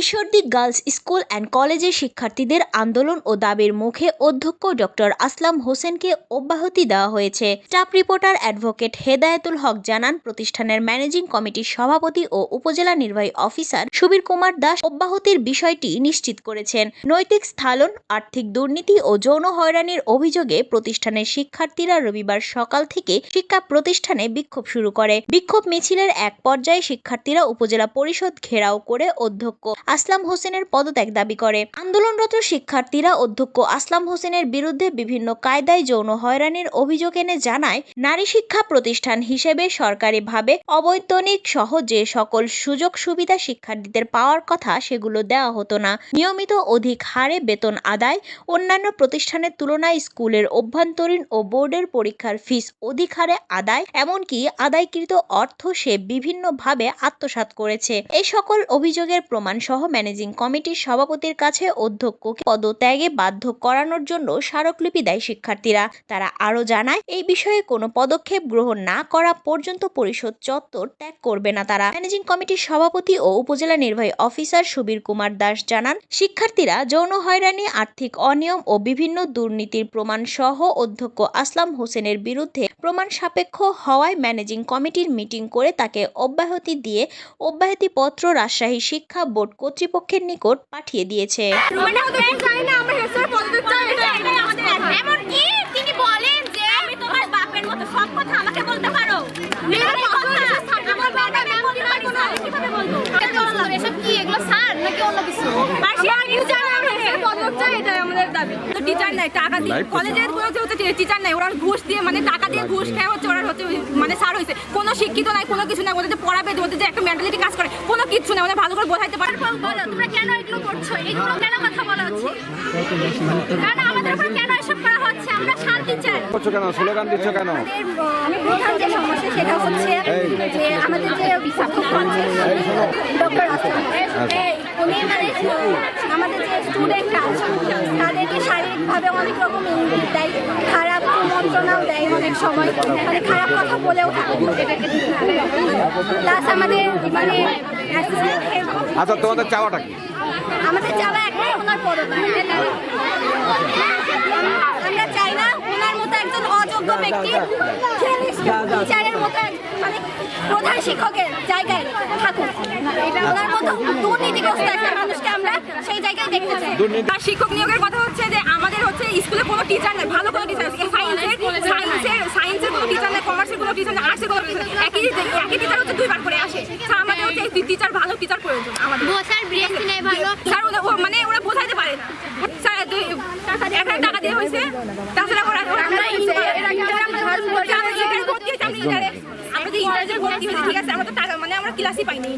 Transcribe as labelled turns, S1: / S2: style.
S1: Ishwardi girls school and কলেজের শিক্ষার্থীদের আন্দোলন ও দাবির মুখে অধ্যক্ষ ডক্টর আসলাম হোসেনকে অব্যাহতি দেওয়া হয়েছে। স্টাফ রিপোর্টার অ্যাডভোকেট হেদায়েতুল হক জানান, প্রতিষ্ঠানের ম্যানেজিং কমিটির সভাপতি ও উপজেলা নির্বাহী অফিসার সুবীর কুমার দাস অব্যাহতির বিষয়টি নিশ্চিত করেছেন। নৈতিক স্খলন, আর্থিক দুর্নীতি ও যৌন হয়রানির অভিযোগে প্রতিষ্ঠানের শিক্ষার্থীরা রবিবার সকাল থেকে শিক্ষা প্রতিষ্ঠানে বিক্ষোভ শুরু করে। বিক্ষোভ মিছিলের এক পর্যায়ে শিক্ষার্থীরা উপজেলা পরিষদ ঘেরাও করে অধ্যক্ষ আসলাম হোসেনের পদত্যাগ দাবি করে। আন্দোলনরত শিক্ষার্থীরা অধ্যক্ষ আসলাম হোসেনের বিরুদ্ধে বিভিন্ন কায়দায় যৌন হয়রানির অভিযোগ এনে জানায়, নারী শিক্ষা প্রতিষ্ঠান হিসেবে সরকারিভাবে অবৈতনিক সহ যে সকল সুযোগ সুবিধা শিক্ষার্থীদের পাওয়ার কথা সেগুলো দেওয়া হতো না। নিয়মিত অধিক হারে বেতন আদায়, অন্যান্য প্রতিষ্ঠানের তুলনায় স্কুলের অভ্যন্তরীণ ও বোর্ডের পরীক্ষার ফিস অধিক হারে আদায়, এমনকি আদায়কৃত অর্থ সে বিভিন্নভাবে আত্মসাৎ করেছে। এই সকল অভিযোগের প্রমাণ সহ ম্যানেজিং কমিটির সভাপতির কাছে অধ্যক্ষকে পদত্যাগে বাধ্য করানোর জন্য স্মারকলিপি দেয় শিক্ষার্থীরা। তারা আরও জানায়, এই বিষয়ে কোনো পদক্ষেপ গ্রহণ না করা পর্যন্ত পরিষদ চত্বর ত্যাগ করবে না তারা। ম্যানেজিং কমিটির সভাপতি ও উপজেলা নির্বাহী অফিসার সুবীর কুমার দাস জানান, শিক্ষার্থীরা যৌন হয়রানি, আর্থিক অনিয়ম ও বিভিন্ন দুর্নীতির প্রমাণ সহ অধ্যক্ষ আসলাম হোসেনের বিরুদ্ধে প্রমাণ সাপেক্ষ হওয়ায় ম্যানেজিং কমিটির মিটিং করে তাকে অব্যাহতি দিয়ে অব্যাহতিপত্র রাজশাহী শিক্ষা বোর্ড কর্তৃপক্ষের নিকট পাঠিয়ে দিয়েছে।
S2: টিচার নাই, টাকা দিয়ে কলেজের টিচার নাই, ওরা ঘুষ দিয়ে মানে টাকা দিয়ে ঘুষ খেয়ে হচ্ছে, ওরা হচ্ছে মানে স্যার হয়েছে। কোনো শিক্ষিত নাই, কোনো কিছু নাই, ওদের যে পড়াবে, ওদের যে একটা মেন্টালিটি কাজ করে, কোনো কিছু নাই, ওদের ভালো করে বোঝাইতে পারে।
S3: বলো তোমরা কেন এগুলো করছো, এগুলো কেন কথা বলা হচ্ছে, কারণ আমাদের উপর কেন এসব করা হচ্ছে? আমরা শান্তি চাই।
S4: করছো কেন, স্লোগান দিচ্ছ কেন?
S3: প্রধান যে সমস্যা সেটা হচ্ছে যে আমাদের যে ডক্টর আসলাম উনি মানে আমাদের যে স্টুডেন্টরা তাদেরকে শারীরিকভাবে অনেক রকম ইঙ্গিত দেয়, খারাপ মন্ত্রণাও দেয়, অনেক সময় মানে খারাপ কথা বলেও থাকে। প্লাস আমাদের মানে
S4: আচ্ছা, তোমাদের চাওয়াটা কি?
S3: আমাদের চাওয়া একটাই, ওনার পদত্যাগ। আমরা চাই না ওনার মতো একজন অযোগ্য ব্যক্তি টিচারের মতো মানে প্রধান শিক্ষকের জায়গায় থাকুক। ওনার মতো দুর্নীতিগ্রস্ত একটা মানুষকে আমরা সেই জায়গায় দেখতে চাই।
S2: আর শিক্ষক নিয়োগের কথা হচ্ছে যে আমাদের হচ্ছে স্কুলে কোনো টিচার নেই, ভালো কোনো টিচার নেই। সায়েন্সের কোনো টিচার নেই, কমার্সের কোনো টিচার নেই, আর্টসের কোনো টিচার নেই। একই টিচার হচ্ছে দুইবার করে আসে। আমাদের হচ্ছে টিচার, ভালো টিচার প্রয়োজন আমাদের। স্যার মানে ওরা বোঝাইতে পারে না। স্যার টাকা দিয়ে হয়েছে, তাছাড়া আমরা ঠিক আছে, আমরা তো টাকা মানে আমরা ক্লাসই পাইনি।